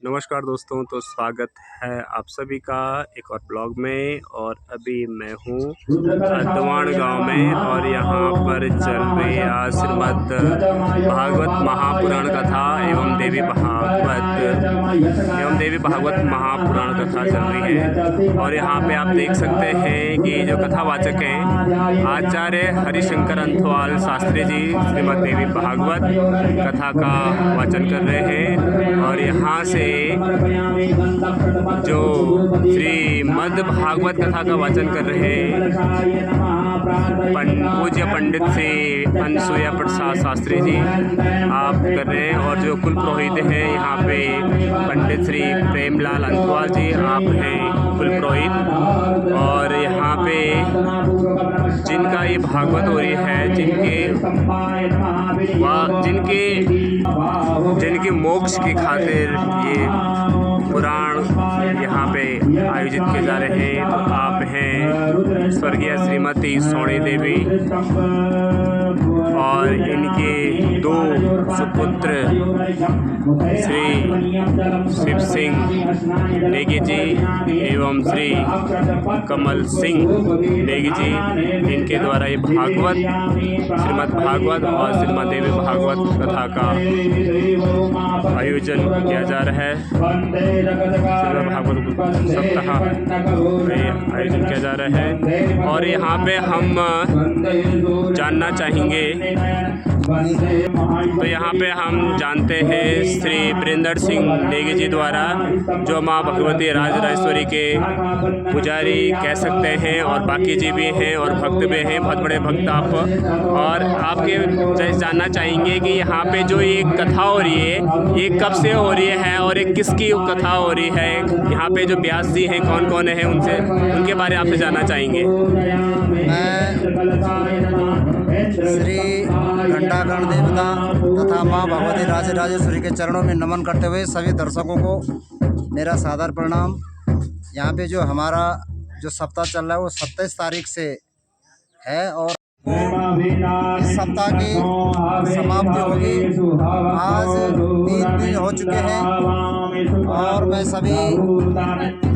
नमस्कार दोस्तों, तो स्वागत है आप सभी का एक और ब्लॉग में। और अभी मैं हूँ अर्धवाण गांव में और यहाँ पर चल रही है श्रीमद् भागवत महापुराण कथा एवं देवी भागवत महापुराण कथा चल रही है। और यहाँ पे आप देख सकते हैं कि जो कथावाचक हैं आचार्य हरिशंकर अंथवाल शास्त्री जी श्रीमद् देवी भागवत कथा का वाचन कर रहे हैं। और यहाँ से जो श्रीमद् भागवत कथा का वाचन कर रहे पूज्य पंडित श्री अनसुया प्रसाद शास्त्री जी आप कर रहे हैं। और जो कुल पुरोहित हैं यहाँ पे पंडित श्री प्रेमलाल अंथवाल जी आप हैं कुल पुरोहित। और यहाँ पे जिनका ये भागवत हो रही है जिनके मोक्ष की खातिर ये पुराण यहाँ पे आयोजित किए जा रहे हैं। तो आप हैं स्वर्गीय श्रीमती सोनी देवी और इनके दो सुपुत्र श्री शिव सिंह नेगी जी एवं श्री कमल सिंह नेगी जी, इनके द्वारा ये भागवत श्रीमद् भागवत और श्रीमद् देवी भागवत कथा का आयोजन किया जा रहा है। श्रीमद् भागवत सप्ताह आयोजन किया जा रहा है। और यहाँ पे हम जानना चाहेंगे, तो यहाँ पे हम जानते हैं श्री वीरेंद्र सिंह नेगी जी द्वारा जो माँ भगवती राजराजेश्वरी के पुजारी कह सकते हैं और बाकी जी भी हैं और भक्त भी हैं, बहुत बड़े भक्त आप। और आपके जानना चाहेंगे कि यहाँ पे जो ये कथा हो रही है ये कब से हो रही है और ये किसकी कथा हो रही है, यहाँ पे जो व्यास जी हैं कौन कौन हैं उनके बारे में आपसे जानना चाहेंगे। श्री घंटाकर्ण देवता तथा माँ भगवती राजराजेश्वरी के चरणों में नमन करते हुए सभी दर्शकों को मेरा सादर प्रणाम। यहाँ पे जो हमारा जो सप्ताह चल रहा है वो 27 तारीख से है और इस सप्ताह की समाप्ति होगी। आज 3 दिन हो चुके हैं और मैं सभी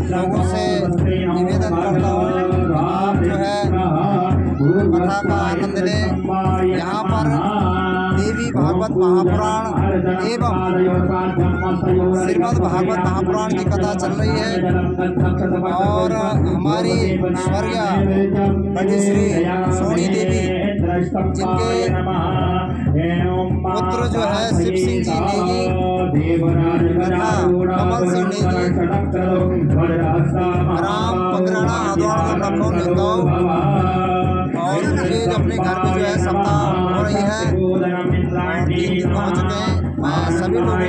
लोगों से निवेदन करता हूँ आप जो है कथा का आनंद लें। यहाँ पर देवी भागवत महापुराण एवं श्रीमद् भागवत महापुराण की कथा चल रही है। और हमारी स्वर्गीय पंडित श्री सोनी देवी जिनके पुत्र जो है शिव सिंह जी नेगी तथा कमल सिंह नेगी ग्राम पगराना हदवाड़ लखनऊ लखनऊ और उनके अपने घर में जो है सप्ताह हो रही है और 3 दिन पहुँच चुके हैं। मैं सभी लोगों से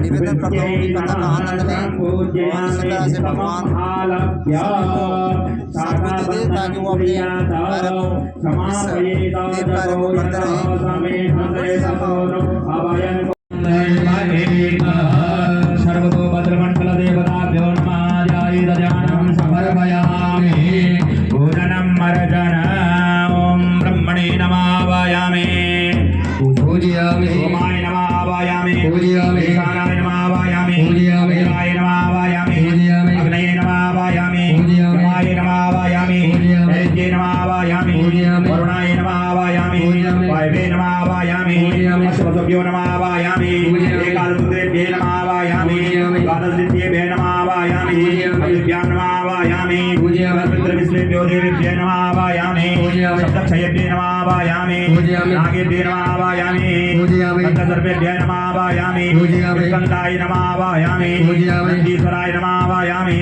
निवेदन करता हूँ कि कथा का आनंद लें और इसी तरह से भगवान सभी को सद्बुद्धि दे ताकि वो अपने कार्य को इस देव कार्य को करते रहें। सर्वतो भद्रमंडल देवताभ्यो नमः जायिदजानं समर्पयामि पूजनं मर्जना ओम ब्रह्मणे नमः वायामि पूजयामि सोमाय नमः वायामि पूजयामि ईशानाय नमः वायामि पूजयामि इंद्राय नमः वायामि पूजयामि अग्नये नमः वायामि पूजयामि वाय नमः वायामि नैत्ये नमः वायामि पूजयामि वरुणाय नमः वायामि पूजयामि वायवे नमः वायामि पूजयामि अश्वभ्यो नमः वायामि एकादशेभ्ये नमः वायामि द्वादशेभ्ये नमः वायामि अभिभ्यां नमः वायामि पितृविष्णुभ्यो देवेभ्यो नमः वायामि सप्तक्षयेभ्यो नमः वायामि नागेभ्यो नमः वायामि सप्तसर्पेभ्यो नमः वायामि स्कन्दाय नमः वायामि नन्दीश्वराय नमः वायामि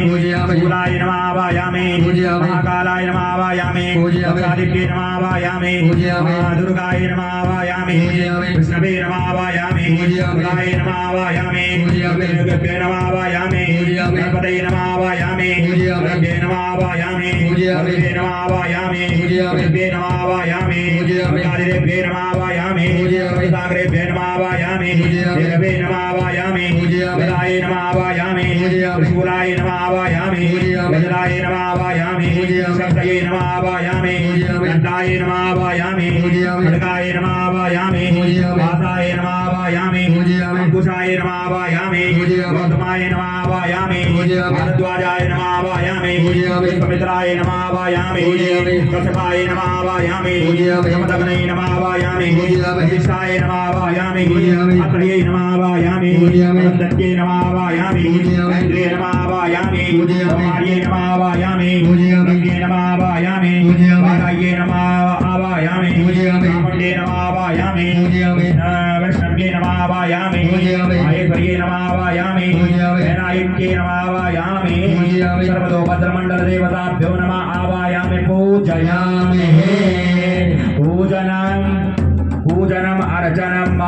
शूलाय नमः वायामि महाकालाय नमः वायामि कालिभ्यो नमः वायामि दुर्गाय नमः वायामि विष्णवे नमः वायामि शिवाय नमः वायामि योगभ्यो नमः वायामि गणपतये नमः वायामि गणपतये नमः वायामि गणपतये नमः वायामि गणपतये नमः वायामि कालिदेव्ये नमः आवाहयामि सागरेभ्ये नमः आवाहयामि देवे नमः आवाहयामि वेदाय नमः आवाहयामि त्रिशूलाय नमः आवाहयामि वज्राय नमः आवाहयामि शब्दये नमः आवाहयामि दण्डाय नमः आवाहयामि खड्गाय नमः आवाहयामि वासाय नमः आवाहयामि अंकुशाय नमः आवाहयामि गौतमाय नमः आवाहयामि भारद्वाजाय नमः आवाहयामि विश्वामित्राय नमः आवाहयामि कश्यपाय नमः आवाहयामि यमदग्नये नमः आवाहयामि वशिष्ठाय नमः आवाहयामि अत्रेये नमः आवाहयामि दत्ते नमः आवाहयामि इंद्रिये नमः आवाहयामि कुमार्ये नमः आवाहयामि गंगे नमः आवाहयामि वाराये नमः आवाहयामि कामण्डे नमः आवाहयामि वैष्णव्ये नमः आवाहयामि माहेश्वर्ये नमः आवाहयामि विनायक्ये नमः आवाहयामि सर्वतो भद्रमण्डल देवताभ्यो नमः आवाहयामि पूजयामि पूजनम अर्चनम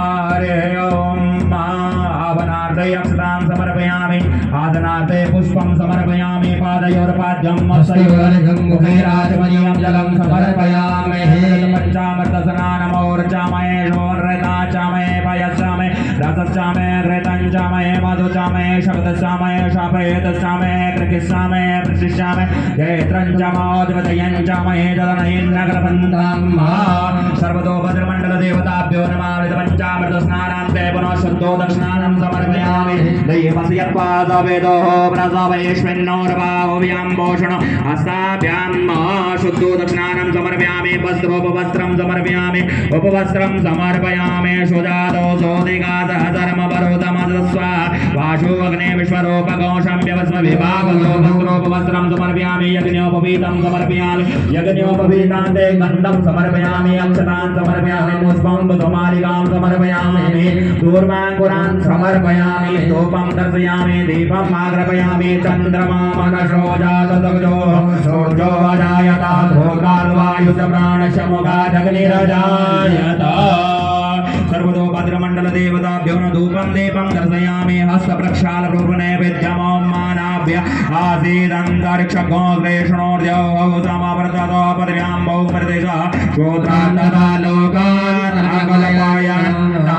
ओम आवनार्थे अक्षतां समर्पयामि आदनार्थे पुष्पं समर्पयामि पादयोर्पाद्यं मत्सयोर्घं मुखे राजमणीयं जलं समर्पयामि पंचामृत स्नानमोर्चामये शोर्रताचामये पयश्चामये रसश्चामये घृतञ्चामये मधुचामये शब्दश्चामये शापयेतश्चामये कृकिश्चामये प्रतिष्ठामये जयत्रञ्चामोद्वतयञ्चामये जलनयन्नगरबन्धं सर्वतो भद्रमण्डल देवताभ्यो नमः पंचामृत स्नानान्ते पुनः शुद्धो दक्षिणानं समर्पयामि दैवस्य यत्पादवेदो प्रसवैश्वन्नोर्बाहुभ्यां भूषणो हस्ताभ्यां शुद्धो दक्षिणानं समर्पयामि वस्त्रोपवस्त्रं समर्पयामि उपवस्त्रं समर्पयामि सुजातो सोदिगासहधर्मवरोधमदस्व वाशो अग्ने विश्वरूपगोषं व्यवस्म विभागतो वस्त्रोपवस्त्रं समर्पयामि यज्ञोपवीतं समर्पयामि यज्ञोपवीतान्ते गन्धं समर्पयामि अक्षतान् समर्पयामि पुष्पं धूमालिकां समर्पयामि दूर्वाङ्कुरान् समर्पयामि धूपं दर्शयामि दीपम् आग्रपयामि चन्द्रमा मनसो जातदग्धो सूर्यो अजायत भोगाद्वायुश्च प्राणश्च मुखादग्निरजायत सर्वतो भद्रमण्डल देवताभ्यो न धूपं दीपं दर्शयामि हस्तप्रक्षालपूर्वनैवेद्यमो मानाभ्य आसीदन्तरिक्षगो ग्रेषणोर्द्यो समवर्ततो पदव्यां बहुप्रदेशः श्रोत्रान्तदा लोकानागलयायन्ता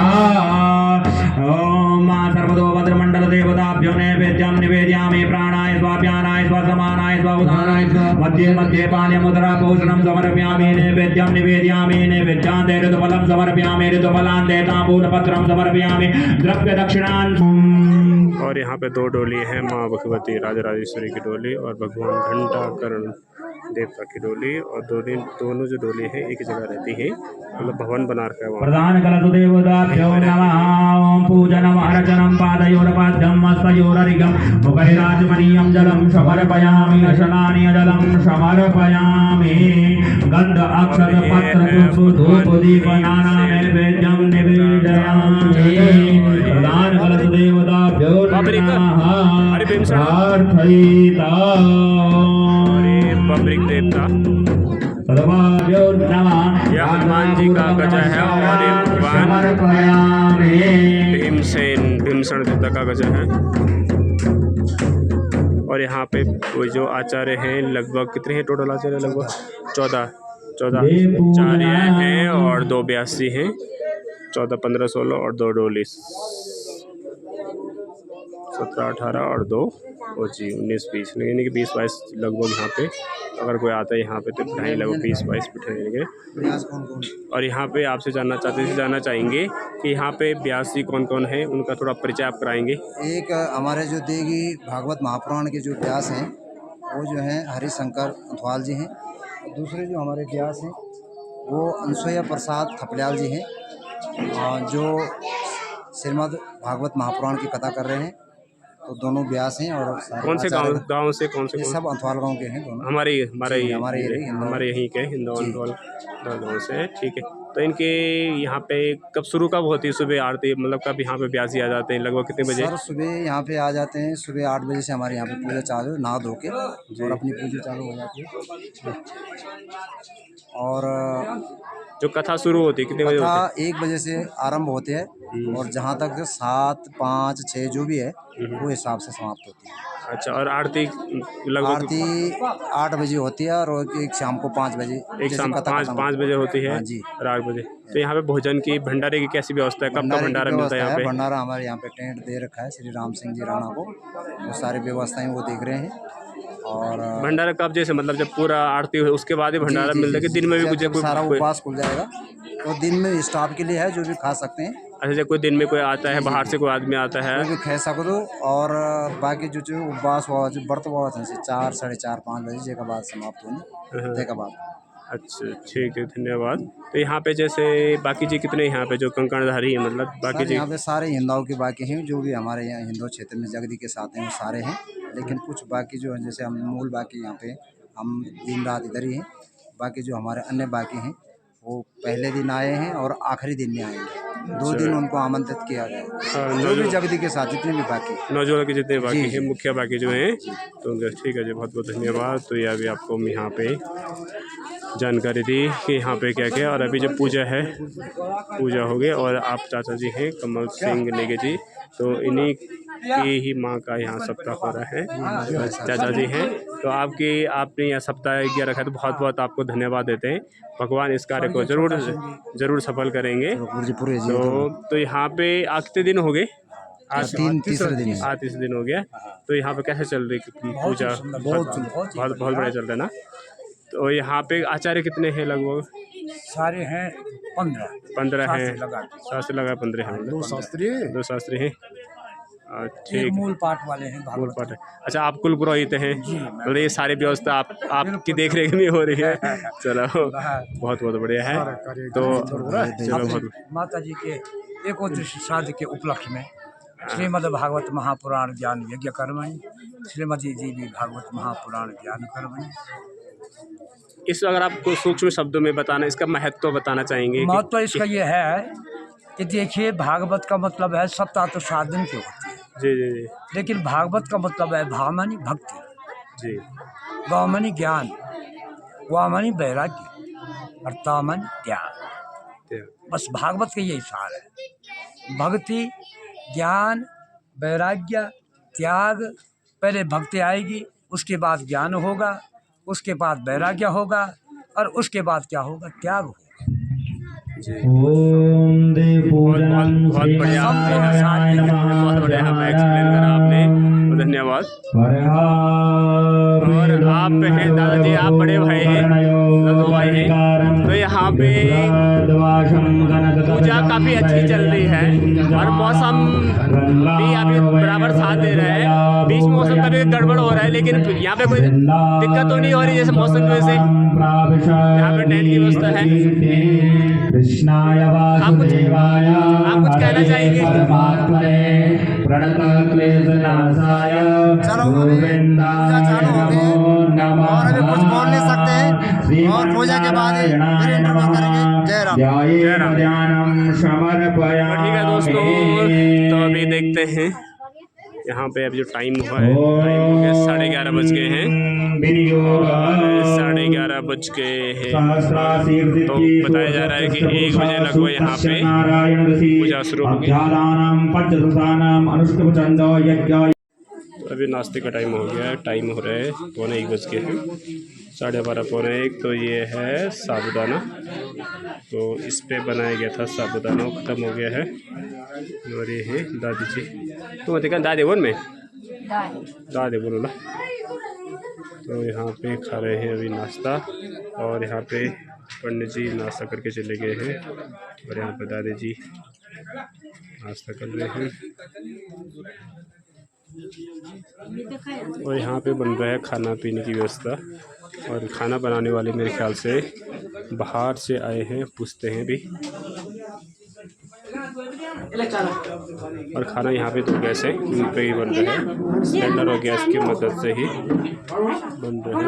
ओम सर्वतो भद्रमण्डल देवताभ्यो नैवेद्यं निवेदयामि प्राणाय स्वाप्यानाय स्वसमानाय स्वउदानाय मध्ये मध्ये पानीयमुद्रा भूषणं समर्पयामि नैवेद्यं निवेदयामि नैवेद्यान्ते ऋतुफलं समर्पयामि ऋतुफलान्ते ताम्बूलपत्रं समर्पयामि द्रव्य दक्षिणान्। और यहाँ पे 2 डोली है, माँ भगवती राजराजेश्वरी की डोली और भगवान घंटाकर्ण देवता की डोली, और दोनों जो डोली है एक जगह रहती है, मतलब भवन बना रखा है वहाँ। प्रधान कलशु देवताभ्यो नमः ओम पूजनम अर्चनम पादयोर्पाद्यं हस्तयोरर्घ्यं मुखे राजमणीयं जलं समर्पयामि स्नानीय जलं समर्पयामि गन्ध अक्षत पत्र पुष्प धूप दीप नाना नैवेद्यं निवेदयामि प्रधान कलशु देवताभ्यो नमः प्रार्थयिता बब्रिक देवता, सर्वाभ्यो नमः। यह हनुमान जी का गजा है और ये भगवान भीमसेन देवता का गजा है। और यहाँ पे वो जो आचार्य हैं लगभग कितने हैं टोटल आचार्य? लगभग 14 आचार्य हैं और 2 व्यासी हैं, 14, 15, 16 और 2 डोली, 17, 18 और 2 और जी 19, 20, यानी कि 20, 22 लगभग यहाँ पे अगर कोई आता है यहाँ पे तो बिठाएंगे, लगभग 20, 22 बिठाएंगे। और यहाँ पे आपसे जानना चाहेंगे कि यहाँ पे व्यासी कौन कौन है, उनका थोड़ा परिचय आप कराएंगे। एक हमारे जो देगी भागवत महापुराण के जो व्यास हैं वो जो हैं हरिशंकर अथवाल जी हैं, और दूसरे जो हमारे व्यास हैं वो अनसुया प्रसाद थपलियाल जी हैं, जो श्रीमद् भागवत महापुराण की कथा कर रहे हैं। तो दोनों व्यास हैं। और कौन से गांव से कौन से? सब अथवाल गांव के हैं दोनों। हमारे यहीं के हिंदौल गाँव से। ठीक है, तो इनके यहाँ पे शुरू कब होती है सुबह आरती, मतलब कब यहाँ पे व्यासी आ जाते हैं, लगभग कितने बजे? सर सुबह यहाँ पे आ जाते हैं, सुबह 8 बजे से हमारे यहाँ पे पूजा चालू, नहा धो के और अपनी पूजा चालू हो जाती है। और जो कथा शुरू होती है कितने बजे? कथा 1 बजे से आरंभ होते हैं और जहाँ तक 7, 5, 6 जो भी है वो हिसाब से समाप्त होती है। अच्छा, और आरती लगभग आरती 8 बजे होती है और एक शाम को 5 बजे। एक जैसे शाम कथा खत्म 5 बजे होती है हाँ जी। और 8 बजे। तो यहाँ पे भोजन की, भंडारे की कैसी व्यवस्था है? कब का भंडारे की भंडारा मिलता है व्यवस्था यहाँ पे? भंडारा हमारे यहाँ पे टेंट दे रखा है श्री राम सिंह जी राणा को, वो सारी व्यवस्थाएं वो देख रहे हैं। और भंडारा कब, जैसे मतलब जब पूरा आरती हो उसके बाद ही भंडारा मिलता है कि दिन में भी कुछ जब सारा कोई? उपवास खुल जाएगा तो दिन में स्टाफ के लिए है जो भी खा सकते हैं, अच्छा, जब कोई दिन में कोई आता है, बाहर से कोई आदमी आता है? कोई भी खा सको दो। और बाकी जो जो उपवास हुआ जो व्रत हुआ था 4, साढ़े 4, 5 बजे के बाद समाप्त होने के बाद। अच्छा, ठीक है, धन्यवाद। तो यहाँ पे जैसे बाकी जी कितने यहाँ पे जो कंकणधारी है, मतलब बाकी सर जी? यहाँ पे सारे हिंदुओं के बाकी हैं जो भी हमारे यहाँ हिंदू क्षेत्र में जगदी के साथ हैं वो सारे हैं, लेकिन कुछ बाकी जो हैं जैसे हम मूल बाकी यहाँ पे हम दिन रात इधर ही हैं। बाकी जो हमारे अन्य बाकी हैं वो पहले दिन आए हैं और आखिरी दिन में आएंगे। 2 दिन उनको आमंत्रित किया गया है, हाँ, जो भी जगदी के साथ जितने भी बाकी नौजवानों के जितने बाकी जी, हैं, मुखिया बाकी जो हैं, तो उनका ठीक है जी, बहुत बहुत धन्यवाद। तो ये अभी आपको हम यहाँ पे जानकारी दी कि यहाँ पे क्या क्या। और अभी जो पूजा है, पूजा हो गई और आप चाचा जी हैं कमल सिंह नेगी जी, तो इन्हीं की ही माँ का यहाँ सप्ताह हो रहा है, चाचा जी हैं। तो आपने यहाँ सप्ताह किया रखा है, तो बहुत बहुत आपको धन्यवाद देते हैं। भगवान इस कार्य को जरूर सफल करेंगे। पूरे जी तो यहाँ पे आज कितने दिन हो गए? आज तीसरे दिन है। आज तीसरे दिन हो गया। तो यहाँ पे कैसे चल रही पूजा? बहुत बढ़िया चल रहा है ना। तो यहाँ पे आचार्य कितने हैं? लगभग सारे हैं 15 हैं, शास्त्री लगा 15 हैं, 2 शास्त्री हैं। ठीक, मूल पाठ वाले हैं मूल पाठ है। अच्छा, आप कुल पुरोहित हैं, मतलब ये सारी व्यवस्था आपकी देख रेख में हो रही है। चलो, बहुत बहुत बढ़िया है। तो चलो, माता जी के एकोदशी श्राद्ध के उपलक्ष्य में श्रीमद् भागवत महापुराण ज्ञान यज्ञ कर्मणि, श्रीमती जी भी भागवत महापुराण ज्ञान कर्मणि। इस अगर आपको सूक्ष्म शब्दों में बताना, इसका महत्व बताना चाहेंगे? महत्व इसका ये है कि देखिए, भागवत का मतलब है सत्ता तो साधन की होती है जी जी जी, लेकिन भागवत का मतलब है भा मानी भक्ति, जी, गौ मानी ज्ञान, वा मानी वैराग्य और ता मानी त्याग। बस भागवत का यही सार है। भक्ति, ज्ञान, वैराग्य, त्याग। पहले भक्ति आएगी, उसके बाद ज्ञान होगा, उसके बाद वैराग्य होगा और उसके बाद क्या होगा? त्याग होगा। ओम देव पूजनम बहुत बढ़िया हमें एक्सप्लेन करा आपने, तो धन्यवाद। और आप हैं दादाजी, आप बड़े भाई हैं, दो भाई हैं, तो यहाँ पे पूजा काफ़ी अच्छी चल रही है और मौसम भी अभी बराबर साथ दे रहा है। बीच में मौसम का भी गड़बड़ हो रहा है, लेकिन यहाँ पे कोई दिक्कत तो नहीं हो रही, जैसे मौसम की वजह से यहाँ पे टेंट की व्यवस्था है। आप कुछ कहना चाहेंगे? चलो, पूजा चालू हो गई और अभी कुछ बोल नहीं सकते और पूजा के बाद फिर इंटरव्यू करेंगे। जय राम। जय राम। ठीक है दोस्तों, तो अभी देखते हैं यहाँ पे अभी जो टाइम हुआ है, टाइम हो गया 11:30 बज गए हैं, 11:30 बज गए हैं। तो बताया जा रहा है कि 1 बजे लगभग यहाँ पे पूजा शुरू होगी। तो अभी नाश्ते का टाइम हो गया है, टाइम हो रहा है 1:15 बज के हैं, 12:30 1:15। तो ये है साबूदाना, तो इस पे बनाया गया था साबूदाना, ख़त्म हो गया है। और ये है दादी जी, तो देखा दादी बोल में दादी बोलो ना। तो यहाँ पे खा रहे हैं अभी नाश्ता, और यहाँ पे पंडित जी नाश्ता करके चले गए हैं और यहाँ पे दादी जी नाश्ता कर रहे हैं। और यहाँ पे बन रहा है खाना पीने की व्यवस्था, और खाना बनाने वाले मेरे ख्याल से बाहर से आए हैं, पूछते हैं भी। और खाना यहाँ पे 2 गैस है, उन पे ही बन रहा है, सिलेंडर और गैस की मदद से ही बन रहा है।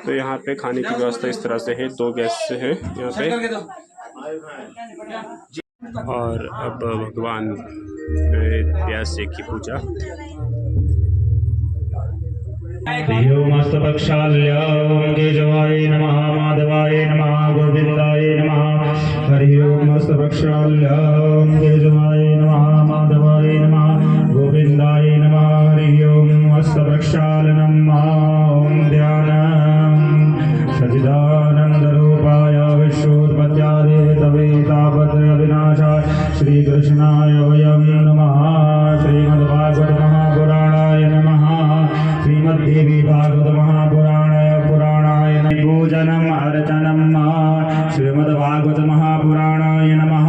तो यहाँ पे खाने की व्यवस्था इस तरह से है, 2 गैस से है यहाँ पे। और अब भगवान व्यास जी की पूजा। मस्तपक्षाल्य ओम केशवाय नमः माधवाय नमः। वक्षाल्यां केशवाय नमः माधवाय नमः गोविन्दाय नमः हरि ओं हस्तवक्षालनं ॐ ध्यानं सच्चिदानन्दरूपाय विश्वोत्पत्त्यादिहेतवे तापत्रयविनाशाय श्रीकृष्णाय वयं नमः श्रीमद्भागवत महापुराणाय नमः श्रीमद्देवी भागवत महापुराणाय पूजनम् अर्चनं श्रीमद्भागवत महापुराणाय नमः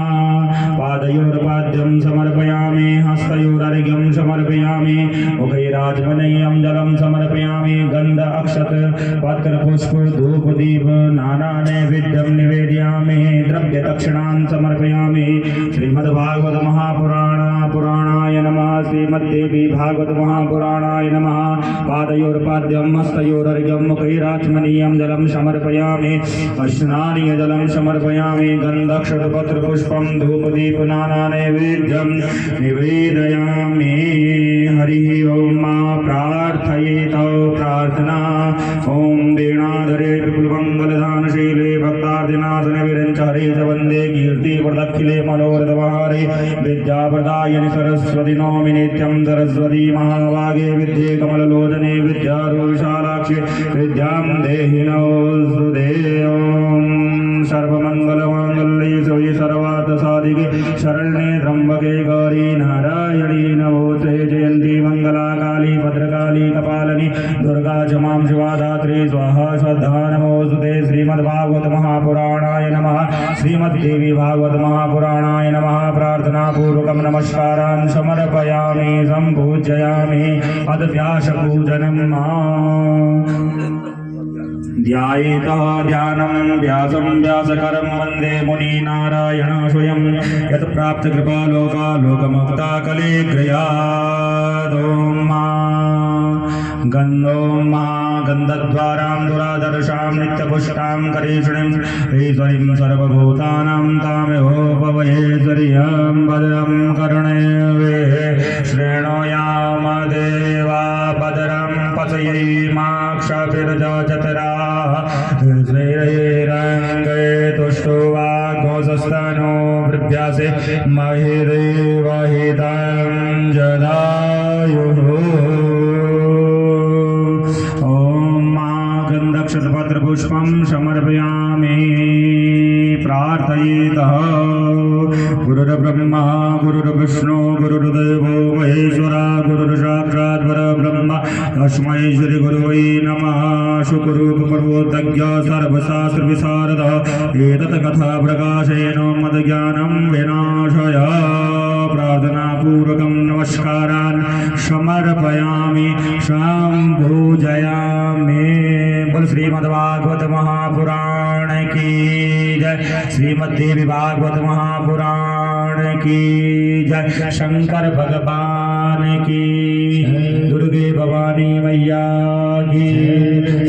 पादयोर्पाद्यं समर्पयामि हस्तयोरर्घ्यं समर्पयामि मुखैराजमनीयं जलं समर्पयामि गन्ध अक्षत पत्रपुष्प धूपदीप नानानैवेद्यं निवेदयामि द्रव्यदक्षिणान् समर्पयामि श्रीमद्भागवत पुराणाय नमः श्रीमद्देवी भागवत महापुराणाय नमः पादयोर्पाद्यं हस्तयोरर्घ्यं मुखैराजमनीयं जलं समर्पयामि स्नानीय जलं समर्पयामि गन्धक्षतपत्रपुष्पं धूपदीप नानानैवेद्यं निवेदयामि हरिः ओं प्रार्थयेत प्रार्थना ओं वीणाधरे विपुलमङ्गलदानशीले भक्तार्थिनाथने विरञ्च हरे च वन्दे कीर्तिप्रदखिले मनोरथवहारे विद्याप्रदायिनि सरस्वती नौमि नित्यं सरस्वती महाभागे विद्ये कमललोचने विद्यारूपशालाक्षे विद्यां देहि नमोऽस्तुते ॐ सर्वमङ्गलमाङ्गल्ये शिवे सर्वार्थसाधिके शरण्ये त्र्यम्बके गौरी नारायणी नमोऽस्तुते जयन्ती मङ्गला काली भद्रकाली कपालिनी दुर्गा च मां शिवा धात्री स्वाहा स्वधा नमोऽस्तुते श्रीमद्भागवत महापुराणाय नमः श्रीमद्देवी भागवत महापुराणाय नमः प्रार्थनापूर्वकं नमस्कारान् समर्पयामि सम्पूजयामि अथ व्यासपूजनं ध्यायेतः ध्यानं व्यासं व्यासकरं वन्दे मुनिनारायण स्वयं यत्प्राप्तकृपालोकालोकमुक्ता कलेग्रयादो गन्धो गन्धद्वारां दुरादर्शां नित्यपुष्टां करीषणीं ईश्वरीं सर्वभूतानां तामेहोपवयेश्वर्यं भद्रं कर्णे श्रेणोयामदेवा भद्रं पचयैमाक्षभिर्जतरा श्रीरङ्गे तुष्टुवाघोषस्तनो वृभ्यासे महिदेवहितं जदायुः गन्धक्षतपत्रपुष्पं समर्पयामि प्रार्थयेतः गुरुर्ब्रह्मा गुरुर्विष्णु गुरुर्देवो महेश्वरा गुरुर्साक्षात् परब्रह्म तस्मै श्रीगुरुवे नमः शुकरूपपर्वोद्धज्ञ सर्वशास्त्रविशारद एतत् कथाप्रकाशेन मद्ज्ञानं विनाशय प्रार्थनापूर्वकं नमस्कारान् समर्पयामि सम्पूजयामि। बोल श्रीमद्भागवत महापुराण की जय, श्रीमद्देवी भागवत महापुराण की जय, शंकर भगवान की, दुर्गे भवानी मैया की,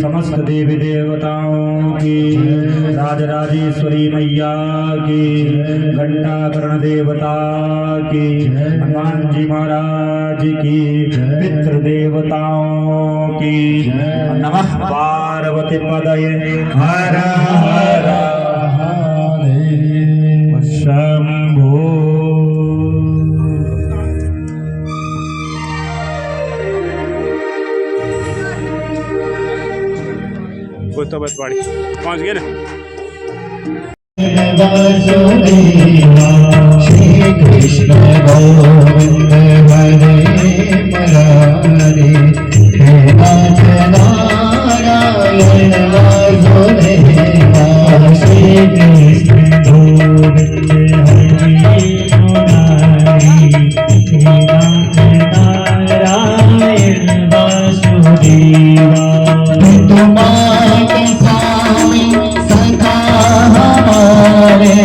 समस्त देवी देवताओं की, राजराजेश्वरी मैया की, घंटाकर्ण देवता की, हनुमान जी महाराज की, पितृ देवताओं की, नमः पार्वती पदये हर हर शंभो। गोताबाद पहुंच गए ना। श्री कृष्ण गोविंद हरे मुरारी, हे नाथ नारायण वासुदेवा। श्री कृष्ण गोविंद हरे मुरारी, हे नाथ नारायण वासुदेवा। तुम्हारे स्वामी सखा हमारे,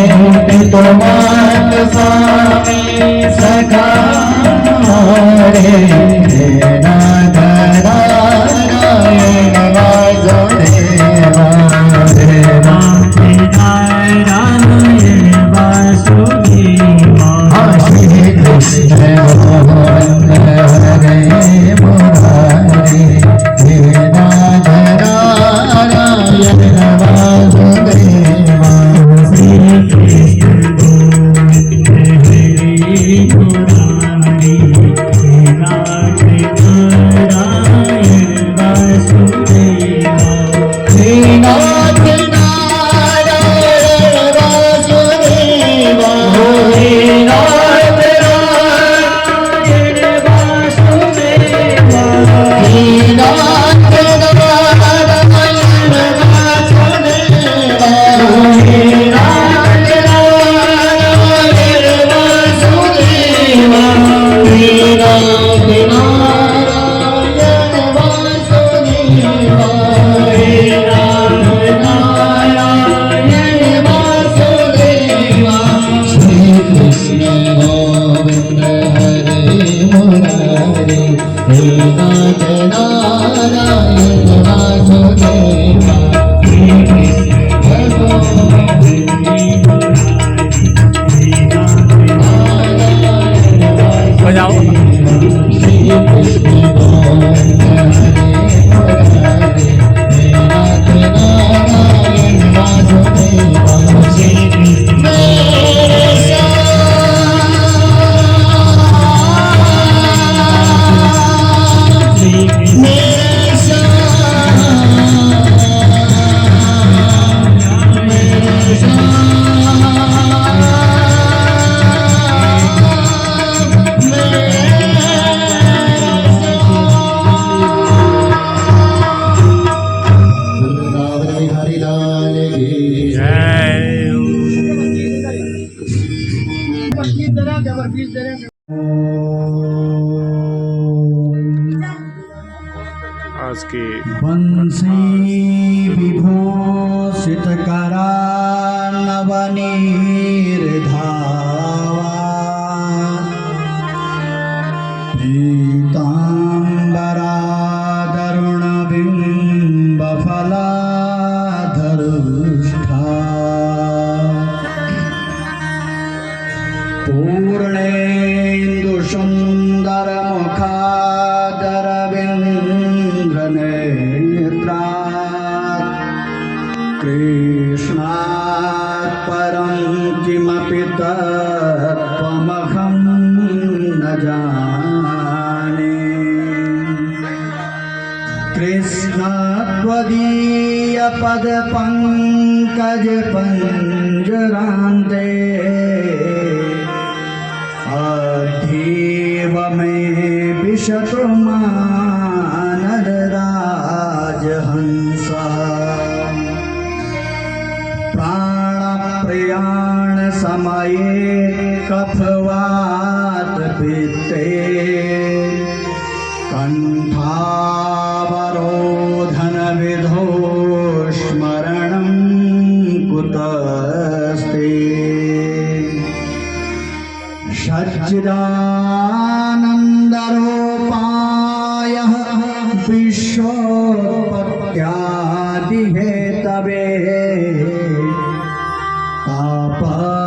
तुम्हारे स्वामी सखा हमारे, हे नाथ नारायण वासुदेवा। हे नाथ नारायण वासुदेवा। श्री कृष्ण गोविंद हरे मुरारी, हे नाथ नारायण वासुदेवा। श्री कृष्ण कृष्णात् परं किमपि तत्त्वमहं न जाने। कृष्ण त्वदीयपदपङ्कजपञ्जरान्ते अतीव मे विशतु मानदराजहंसा। प्राणप्रयाण समये कफवात पित्ते कंठावरोधन विधो स्मरणं कुतस्ते। सच्चिदानन्दरूपाय विश्वोत्पत्त्यादिहेतवे तापत्रयविनाशाय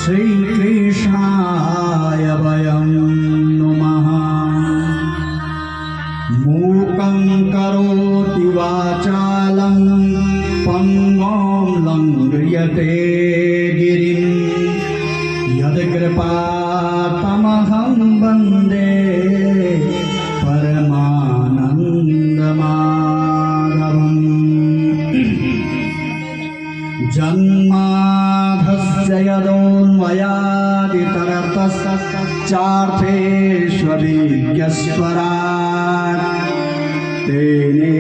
श्रीकृष्णाय वयं नुमः। मूकं करोति वाचालं पङ्गुं लङ्घयते गिरिं यत्कृपातमहं वन्दे परमानन्दमाधवम्। जन्माधस्य यदोन्वयादितरतश्चार्थेष्वभिज्ञस्वराट् तेने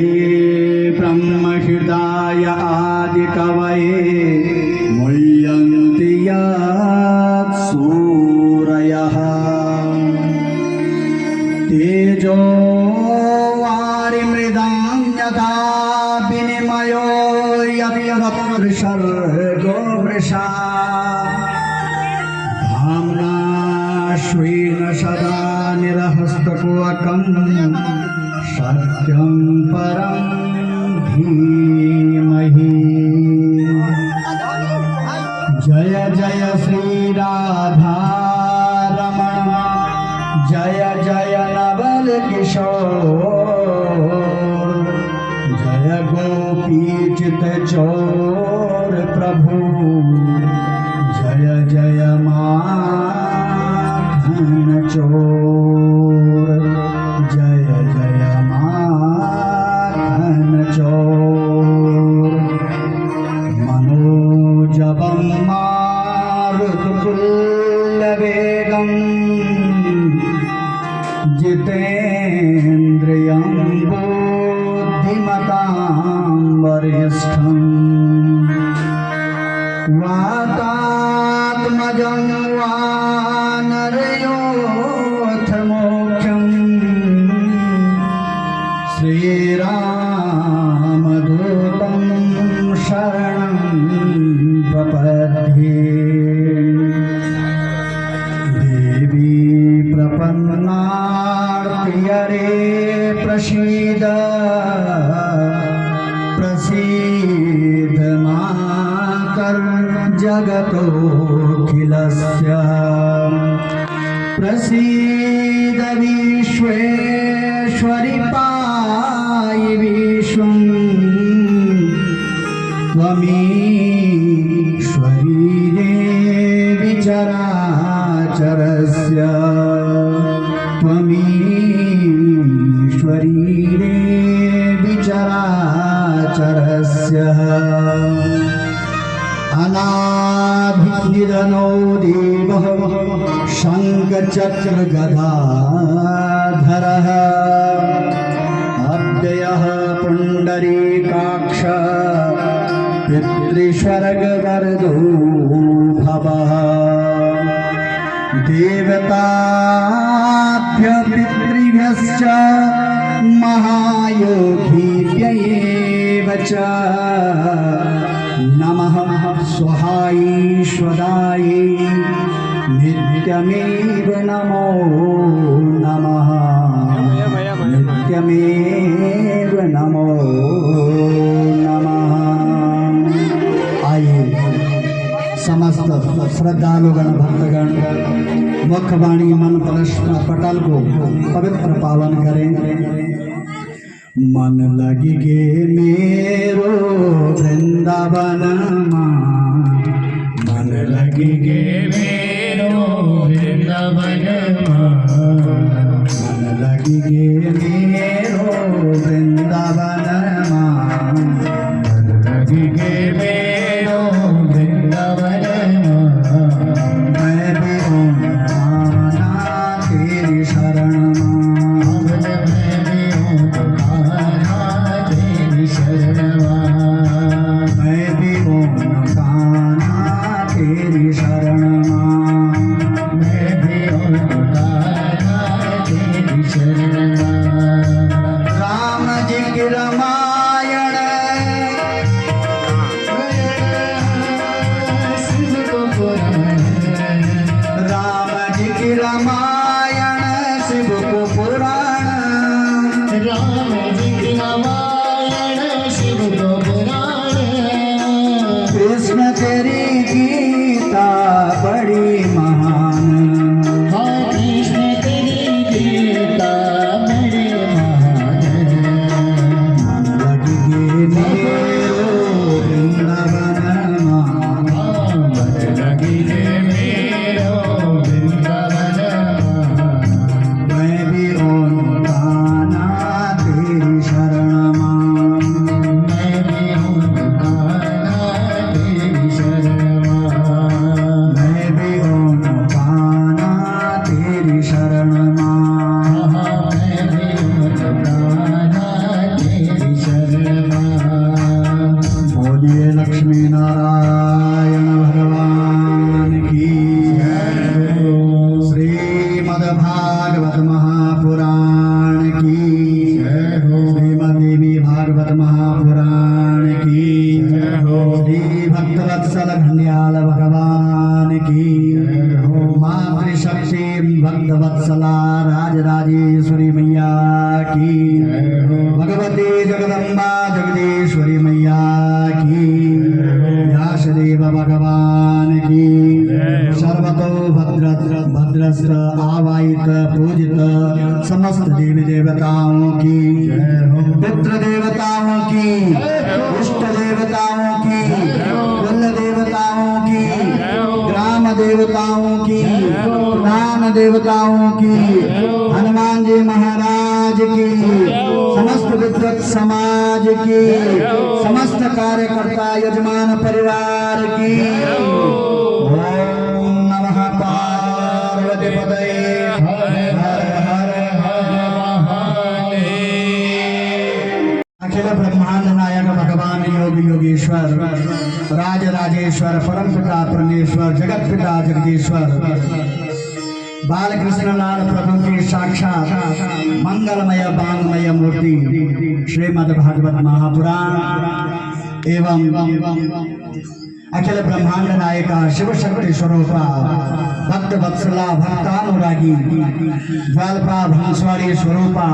ब्रह्महृदाय आदिकवये मुह्यन्ति यत् सूरयः। तेजो वारिमृदां यथा विनिमयो यत्सर्गो वृषा। धाम्ना स्वेन सदा निरहस्तकुहकं सत्यं परं धीमहि। जय जय श्री राधा रमण जय जय नवल किशोर जय गोपीचित चोर प्रभु जय जय माखन चोर जय जय माखन चोर। मनोजवं मारुततुल्यवेगं जितेन्द्रियं बुद्धिमतां वरिष्ठं। वातात्मजं वानरयोऽथ मोक्षं श्रीरामदूतं शरणं प्रपद्ये। देवी प्रपन्नार्तिहरे प्रसीद प्रसीद मातर्जगतोऽखिलस्य। प्रसीद विश्वेश्वरि पाहि विश्वं त्वमीश्वरी देवी चराचरस्य। त्वमीश्वरी देवी चराचरस्य। अनादिनिधनो देवः शङ्खचक्रगदाधरः अव्ययः पुण्डरीकाक्ष पितृस्वर्गवरदो भवः। देवताभ्य पितृभ्यश्च महायोगीभ्यैव च नमः स्वहायीश्वरायै नित्यमेव नमो नमः। नित्यमेव नमो नमः। आइए समस्त श्रद्धालुगण भक्तगण मुखवाणी मन पटल को पवित्र पावन करें। मन लगी गे मेरो वृंदावन मन लगी गे मेरो वृंदावन मन लगी गे मेरो वृंदावन मन लगी गे मेरो वृंदावन मैं भी हूँ आना तेरी शरण मैं भी हूँ कान्हा तेरी शरण मैं भी हूँ कान्हा तेरी शरण राम जी की रामायण राम जी की रामायण शिव को पुराण राम जी की रामायण शिव को पुराण कृष्ण तेरी गीता बड़ी महान हाँ कृष्ण तेरी गीता बड़ी महान मन लगी गे मेरो वृंदावन मन लगी गे मेरो वृंदावन मैं भी ओम कान्हा तेरी शरण मैं भी ओम कान्हा तेरी शरण मैं भी ओम कान्हा तेरी शरण मैं भी ओम कान्हा तेरी शरण बोलिए लक्ष्मी नारायण भगवान की श्रीमद्भागवत महापुराण की श्रीमद्देवी भागवत महापुराण की श्री भक्तवत्सल घंडियाल भगवान की मातृशक्ति भक्तवत्सला राजराजेश्वरी मैया की भगवती जगदम्बा जगदीश्वरी मैया की व्यासदेव भगवान की सर्वतो भद्रस्थ आवाहित पूजित समस्त देवी देवताओं की पितृ देवताओं की इष्ट देवताओं की कुल देवताओं की ग्राम देवताओं की प्राण देवताओं की हनुमान जी महाराज की समस्त विद्वत समाज की समस्त कार्यकर्ता यजमान परिवार की ओम नमः पार्वती पतये हर हर हर हर महादेव अखिल ब्रह्मांड नायक भगवान योगी योगेश्वर राज राजेश्वर परम पिता परमेश्वर जगत पिता जगदीश्वर बालकृष्ण लाल प्रभु की साक्षात मंगलमय बांगमय मूर्ति श्रीमद् भागवत महापुराण एवं अखिल ब्रह्मांड नायका शिव शक्ति स्वरूपा भक्त वत्सला भक्तानुरागी ज्वालपा भंसवारी स्वरूपा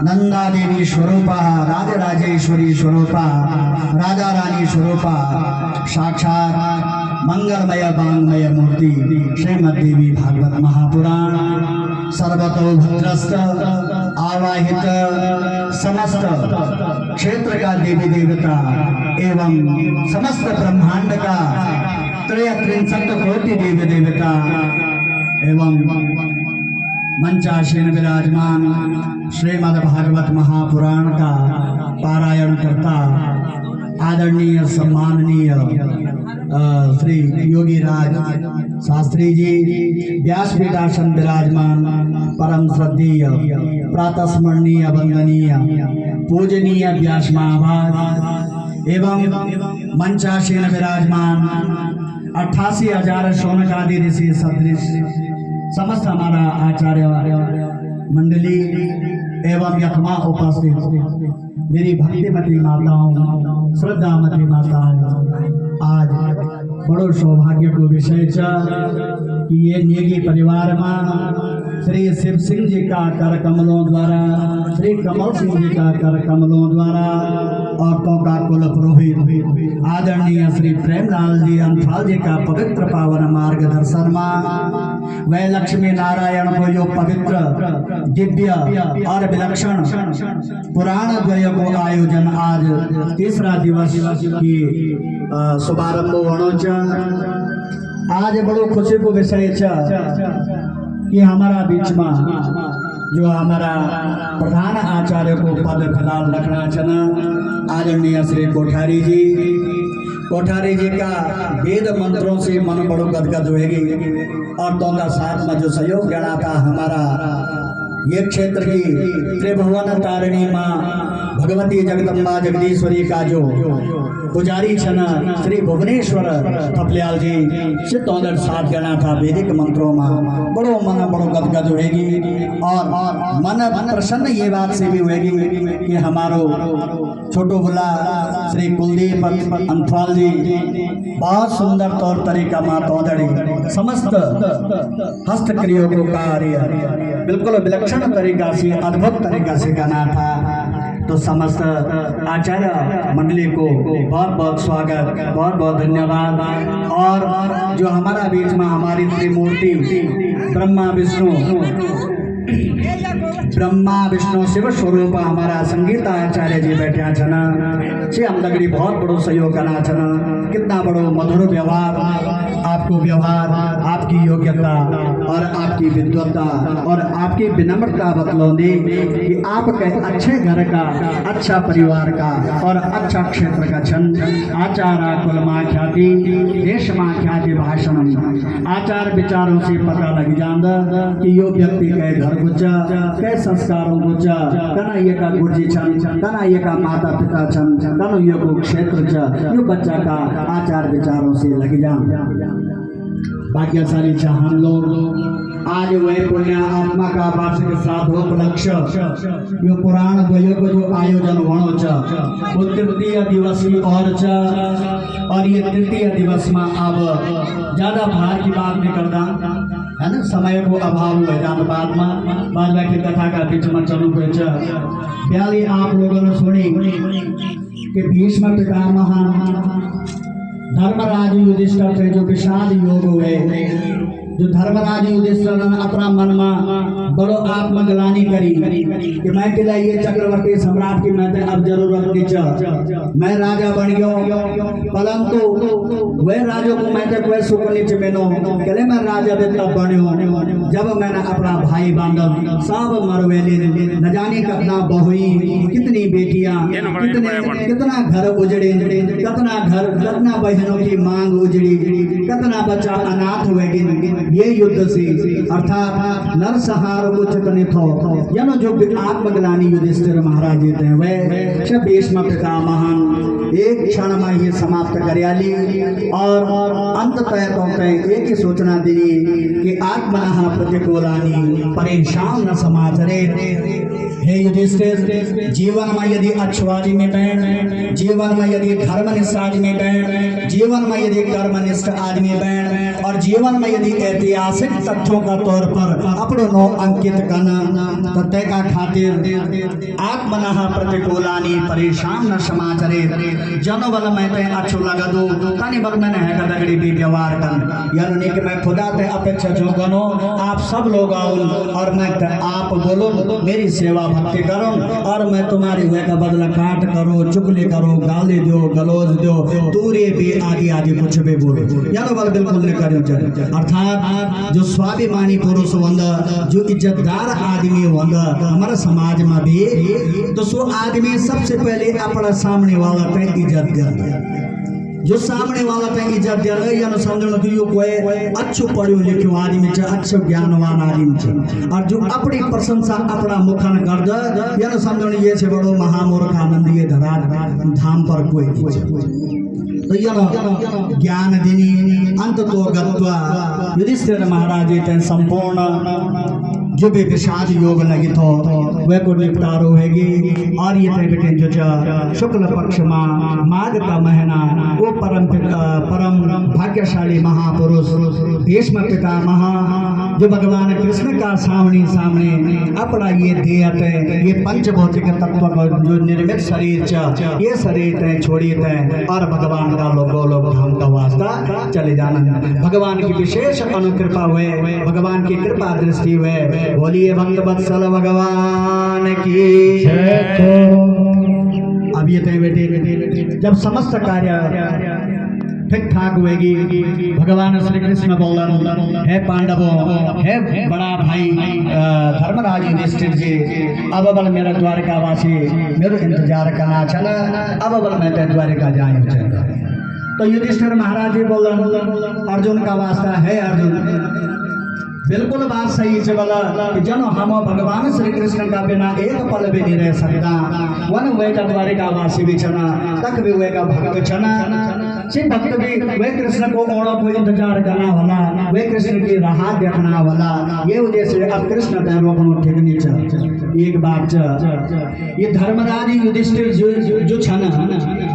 नंदा देवी स्वरूपा राजराजेश्वरी स्वरूपा राजा रानी स्वरूपा साक्षात मंगलमय बांगमय मूर्ति श्रीमद्देवी भागवत महापुराण सर्वतो भद्रस्थ आवाहित समस्त क्षेत्र का देवी देवता एवं समस्त ब्रह्मांड का त्रयत्रिंशत् कोटि देवी देवता एवं मंचासीन विराजमान श्रीमद् भागवत महापुराण का पारायण करता आदरणीय सम्माननीय श्री योगी राज शास्त्री जी व्यासपीठासन विराजमान परम श्रद्धेय प्रातः स्मरणीय वंदनीय पूजनीय व्यास महाभाग एवं मंचासीन विराजमान 88,000 शौनकादि ऋषि सदृश समस्त हमारा आचार्य मंडली एवं यथमा उपस्थित मेरी भक्तिमती माताओं श्रद्धामती माताओं आज बड़ो सौभाग्य को विषय कि ये नेगी परिवार में श्री शिव सिंह जी का कर कमलों द्वारा श्री कमल सिंह जी का कर कमलों द्वारा औरतों का कुल पुरोहित आदरणीय आदरणीय श्री प्रेमलाल जी अंथाल जी का पवित्र पावन मार्गदर्शन में वह लक्ष्मी नारायण को जो पवित्र दिव्य और विलक्षण पुराण द्वय को आयोजन आज तीसरा दिवस की शुभारंभ होनो आज बड़ो खुशी को विषय कि हमारा बीच में जो हमारा प्रधान आचार्य को पद फिलहाल रखना चना आदरणीय श्री कोठारी जी का वेद मंत्रों से मन बड़ो गदगद होगी और दोनों साथ में जो सहयोग गणा था हमारा ये क्षेत्र की त्रिभुवन तारिणी माँ भगवती जगदम्बा जगदीश्वरी का जो पुजारी छन श्री भुवनेश्वर थपलियाल जी से तोंदर साथ गणा था वैदिक मंत्रों में बड़ो मन बड़ो गदगद होगी और मन प्रसन्न ये बात से भी होगी कि हमारो छोटो बुला श्री कुलदीप अंथवाल जी बहुत सुंदर तौर तरीका माँ तोदड़ी समस्त हस्तक्रियों को कार्य बिल्कुल विलक्षण तरीका से अद्भुत तरीका से गाना था। तो समस्त आचार्य मंडली को बहुत बहुत स्वागत, बहुत बहुत धन्यवाद। और जो हमारा बीच में हमारी त्रिमूर्ति ब्रह्मा विष्णु शिव स्वरूप हमारा संगीत आचार्य जी बैठा छना से हम लगड़ी बहुत बड़ो सहयोग करना छना। कितना बड़ो मधुर व्यवहार, आपको व्यवहार, आपकी योग्यता और आपकी विद्वत्ता और आपकी विनम्रता बतलौंदी कि आपके अच्छे घर का, अच्छा परिवार का और अच्छा क्षेत्र का छंद आचार कुलमा ख्याति रेशमा ख्याति भाषण आचार विचारों से पता लग जाता कि यो व्यक्ति के घर गुज्जा के संस्कारों गुज्जा तना ये का गुर्जी छन तना ये का माता पिता छन तनु ये को क्षेत्र च यो बच्चा का आचार विचारों से लग जा। भाग्यशाली छ हम लोग आज वह पुण्य आत्मा का वार्षिक श्राद्धोपलक्ष्य यो पुराण द्वय को जो आयोजन होनो छ वो तृतीय दिवस की और ये तृतीय दिवस में अब ज्यादा भार की बात नहीं करता है ना, समय को अभाव हुआ जान बाद की कथा का बीच में चलू पे आप लोगों ने सुनी कि भीष्म पितामह धर्मराज युधिष्ठिर थे जो विषाद योग हुए, जो धर्मराज युधिष्ठिर ने अपना मन में बड़ो आत्मग्लानि करी कि मैं किला ये चक्रवर्ती सम्राट की मैं अब जरूरत नहीं मैं राजा बन गयो परंतु वह राजा को मैं कोई सुख नहीं मेनो कहले मैं राजा भी तब बन्यो जब मैंने अपना भाई बांधव सब मरवेली न जाने कितना बहुई कितनी बेटियां कितना घर उजड़े कितना बहनों की मांग उजड़ी कितना बच्चा अनाथ हुए ये युद्ध से अर्थात नरसंहार उचित नहीं थो यानो जो आत्मग्लानि युधिष्ठिर महाराज देते हैं वह भीष्म पितामह एक क्षण में ये समाप्त करियाली और अंततः तो एक ही सूचना दी कि आत्मनः प्रतिकूलानि परेशान न समाचरे। हे युधिष्ठिर जीवन में यदि अच्छवादी में बैठ, जीवन में यदि धर्मनिष्ठ आदमी बैठ, जीवन में यदि कर्मनिष्ठ आदमी बैठ और जीवन में यदि ऐतिहासिक तथ्यों का तौर पर अपनो नो अंकित करना तथ्य का खातिर आत्मनः प्रतिकूलानि परेशान न समाचरे जनो बल मैं ते अच्छो लगा दो तानी बल मैंने है कदगड़ी भी व्यवहार कर यार नहीं कि मैं खुदा ते अपेक्षा जो गनो आप सब लोग आओ और मैं आप बोलो मेरी सेवा भक्ति करो और मैं तुम्हारी हुए का बदला काट करो चुगली करो गाली दो गलोज दो दूरी भी आदि आदि कुछ भी बोलो यार बल बिल्कुल नहीं करो। अर्थात जो स्वाभिमानी पुरुष होंगे जो इज्जतदार आदमी होंगे हमारे समाज में भी तो सो आदमी सबसे पहले अपना सामने वाला पे इज्जत दे जो सामने वाला पे इज्जत दे या समझो कि यो कोई अच्छो पढ़ो लिखो आदमी छ अच्छो ज्ञानवान आदमी छ और जो अपनी प्रशंसा अपना मुखन कर दे या समझो ये से बड़ो महामूर्ख आनंद ये धरा धाम पर कोई तो यह ज्ञान दिनी अंत तो गत्वा युधिष्ठिर महाराज संपूर्ण जो भी विषाद योग लगी थो वह को निपटारो हैगी। और ये थे बेटे जो शुक्ल पक्ष माघ का महीना वो परम भाग्यशाली महापुरुष भीष्म पितामह जो भगवान कृष्ण का सामने अपना ये देयत ये पंचभौतिक तत्व को जो निर्मित शरीर ये शरीर तय छोड़ी तय और भगवान का लोक धाम का वास्ता चले जाना। भगवान की विशेष अनुकृपा हुए, भगवान की कृपा दृष्टि हुए। बोलिए भक्त वत्सल भगवान की। अब ये तय बेटे जब समस्त कार्य ठीक ठाक हुएगी, भगवान श्री कृष्ण बोलन है पांडवों है बड़ा भाई धर्मराज युधिष्ठिर जी, अब बल मेरा द्वारकावासी मेरे इंतजार करना चला, अब बल मैं ते द्वारका जाए। तो युधिष्ठिर महाराज जी बोलन अर्जुन का वास्ता है। अर्जुन बिल्कुल बात सही से बोला कि जन हम भगवान श्री कृष्ण का बिना एक पल भी नहीं रह सकता। वन वे का द्वारिका वासी भी चना तक भी वे का भक्त चना से भक्त भी वे कृष्ण को ओणा को इंतजार करना वाला, वे कृष्ण की राह देखना वाला। ये वजह से अब कृष्ण तय रोकनो ठीक नहीं चल। एक बात ये धर्मराज युधिष्ठिर जो छना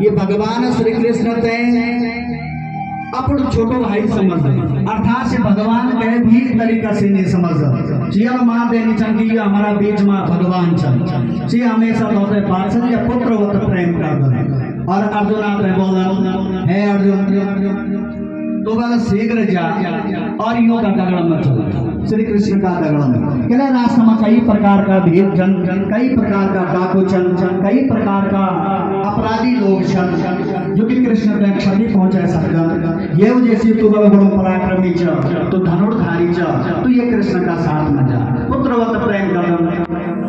ये भगवान श्री कृष्ण तय अपन छोटो भाई समझ, अर्थात से भगवान के भी तरीका से नहीं समझ। चिया मां देनी चाहिए हमारा बीच में भगवान चल सी हमेशा होते पार्षद या पुत्र वत प्रेम कर। और अर्जुन आपने बोला है अर्जुन तो बोला शीघ्र जा और योग का दगड़ मत चल। श्री कृष्ण का दगड़ कहना रास्ते में कई प्रकार का भीड़ जन, कई प्रकार का डाकू चन, कई प्रकार का अपराधी लोग छन जो कि कृष्ण तक क्षति पहुंचा सकता। ये वजह से तू बड़ो पराक्रमी च तो धनुर्धारी च तो ये कृष्ण का साथ में जा। पुत्रवत प्रेम कर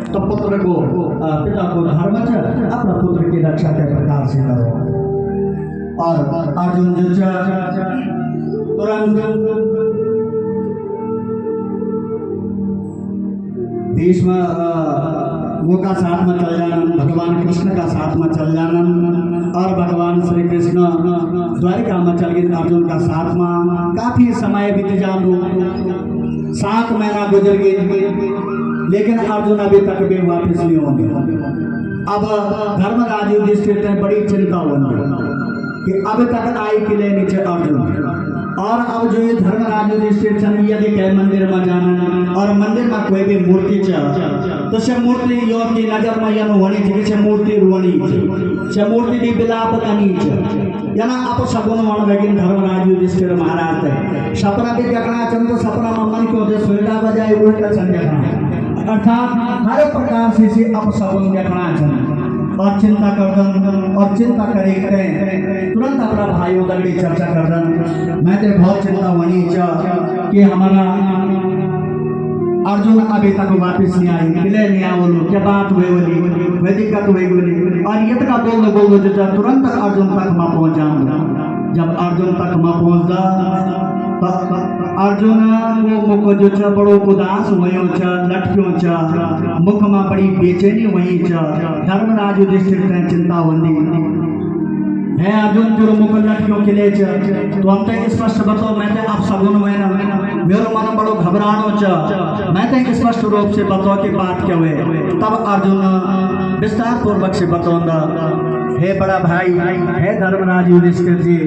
तो पुत्र को पिता को धर्म च अपना पुत्र की रक्षा के प्रकार से करो। और अर्जुन जो तुरंत भीष्म वो का साथ में चल जाना, भगवान कृष्ण का साथ में चल जाना। और भगवान श्री कृष्ण द्वारिका में चल गए अर्जुन का साथ में। काफी समय बीत जानो 7 महीना गुजर गए लेकिन अर्जुन अभी तक भी वापस नहीं होंगे। अब धर्मराज युधिष्ठिर ने बड़ी चिंता होगी कि अब तक आई के लिए नीचे अर्जुन। और अब जो ये धर्मराज युधिष्ठिर यदि कह मंदिर में जाना और मंदिर में कोई भी मूर्ति तो से मूर्ति योग की नजर में यन होनी चाहिए, से मूर्ति रोनी से मूर्ति भी बिलाप करनी चाहिए। याना आप सगुन वन लेकिन धर्मराज युधिष्ठिर महाराज है सपना भी देखना चाहिए तो सपना में मन को सुविधा बजाय उल्टा देखना, अर्थात हर प्रकार से आप सगुन देखना चाहिए। और चिंता कर और चिंता करे तुरंत अपना भाइयों दगड़ी चर्चा कर मैं तो बहुत चिंता होनी कि हमारा अर्जुन अभी तक वापस नहीं आई, मिले नहीं आ बोलो क्या बात हुए बोली वे दिक्कत हुई बोली। और ये तक बोलो जो तुरंत अर्जुन तक मैं पहुंच जाऊंगा। जब अर्जुन तक मैं पहुंचता अर्जुन वो मुख जो छ बड़ो उदास हुयो छ, लटक्यो छ, मुख में बड़ी बेचैनी हुई छ। धर्मराज युधिष्ठिर ने चिंता होंदी है अर्जुन जो मुख लटक्यो के लिए छ तो हम तो स्पष्ट बताओ मैं तो आप सगुन हुए ना मेरो मन बड़ो घबरानो छ, मैं तो स्पष्ट रूप से बताओ कि बात क्या हुए। तब अर्जुन विस्तार पूर्वक से बताऊंगा हे बड़ा भाई है धर्मराज युधिष्ठिर जी।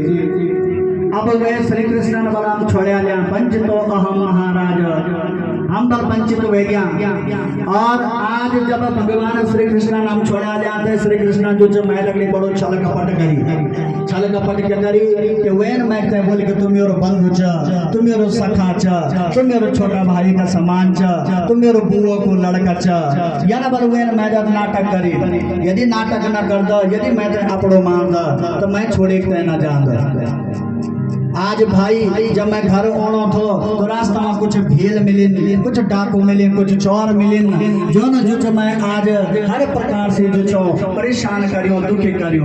अब वे श्री कृष्ण ने बोला हम छोड़े लिया पंच तो अहम महाराज हम बल पंचित हुए गया। और आज जब भगवान श्री कृष्ण नाम छोड़ा जाते श्री कृष्ण जो मैं लगली बड़ो छल कपट के करी कि वेन मैं ते बोल कि तुम मेरो बंधु छ, तुम मेरो सखा छ, तुम मेरो छोटा भाई का समान छ, तुम मेरो बुआ को लड़का छ। याना बल वेन मैं जब नाटक करी यदि नाटक न कर दो यदि मैं ते अपड़ो मार दो तो मैं छोड़े के न जान दो। आज भाई जब मैं घर ओणो तो रास्ता में कुछ भील मिली, कुछ डाकू मिले, कुछ चोर मिले जो न जो मैं आज हर प्रकार से जो परेशान करियो दुखी करियो।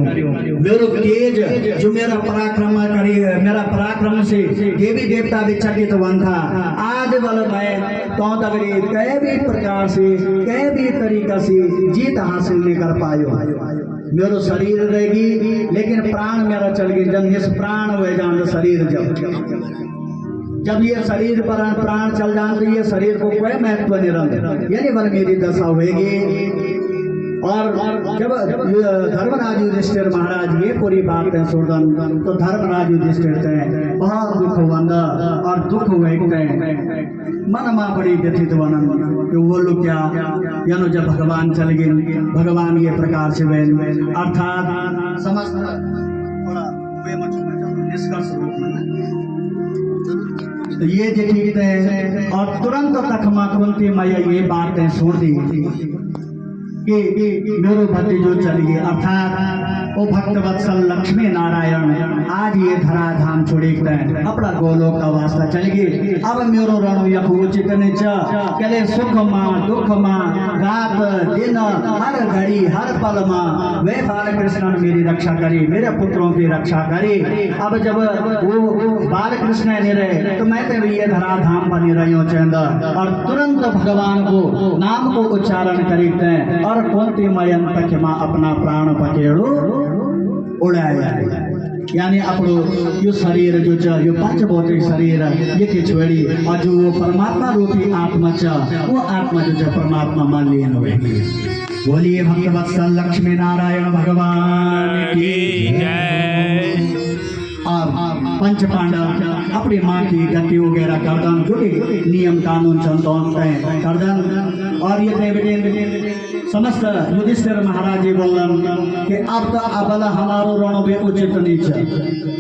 मेरो तेज जो मेरा पराक्रम करी मेरा पराक्रम से देवी देवता भी चकित वन था। आज बल मैं तो तगड़ी कई भी प्रकार से कई भी तरीका से जीत हासिल नहीं कर पायो। मेरो शरीर रहेगी लेकिन प्राण मेरा चल गई जब निष्प्राण हुए जान शरीर जब जब ये शरीर पर प्राण चल जान तो ये शरीर को कोई महत्व नहीं रहा, यानी बल मेरी दशा होगी। और जब धर्मराज युधिष्ठिर महाराज ये पूरी बातें सुनन तो धर्मराज युधिष्ठिर थे बहुत दुख वंद और दुख वेगते मन में बड़ी व्यथित बनन कि वो लोग क्या यानो जब भगवान चल गए, भगवान ये प्रकार से वे अर्थात समस्त थोड़ा वे निष्कर्ष रूप में तो ये देखते हैं। और तुरंत तखमा कुंती मैया ये बातें सुन दी कि मेरो भक्ति जो चलिए, अर्थात वो भक्त वत्सल लक्ष्मी नारायण आज ये धरा धाम छोड़ी अपना गोलोक का वास्ता चलिए। अब मेरो रण यख उचित चले सुख माँ दुख माँ रात दिन हर घड़ी हर पल माँ वे बाल कृष्ण मेरी रक्षा करी, मेरे पुत्रों की रक्षा करी। अब जब वो बाल कृष्ण नहीं रहे तो मैं तो ये धरा धाम बनी रही हूँ चंद। और तुरंत भगवान को नाम को उच्चारण करते हैं और कुंती मयन तक माँ अपना प्राण पकेड़ो उड़ाया, यानी अपनो यो शरीर जो च यो पंचभौतिक शरीर ये के छोड़ी और जो वो परमात्मा रूपी आत्मा च वो आत्मा जो च परमात्मा मान लीन होगी। बोलिए भक्तवत्सल लक्ष्मी नारायण भगवान की जय। और पंच पांडव अपनी माँ की गति वगैरह करदन जो भी नियम कानून चलते करदन। और ये बेटे समस्त युधिष्ठिर महाराज जी बोलन कि अब तो अबला हमारो रण में उचित नहीं।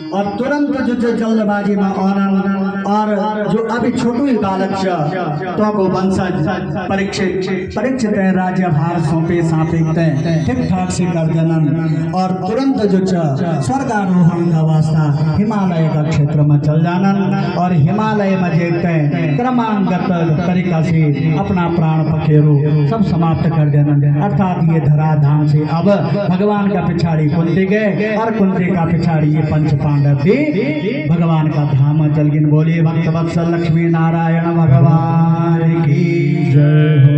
और तुरंत जो जल्दबाजी में आनंद और जो अभी छोटू ही बालक तो को वंशज परीक्षित राज्य भार सौंपे सापेते ठीक ठाक से कर जनन। और तुरंत जो स्वर्गारोहण का वास्ता हिमालय का क्षेत्र में चल जानन और हिमालय में देखते क्रमांगत तरीका से अपना प्राण पखेरु सब समाप्त कर देना। अर्थात ये धरा धाम से अब भगवान का पिछाड़ी कुंती गए और कुंती का पिछाड़ी ये पंच पांडव भी भगवान का धाम चल गिन। बोलिए भक्तवत्सल लक्ष्मी नारायण भगवान की जय।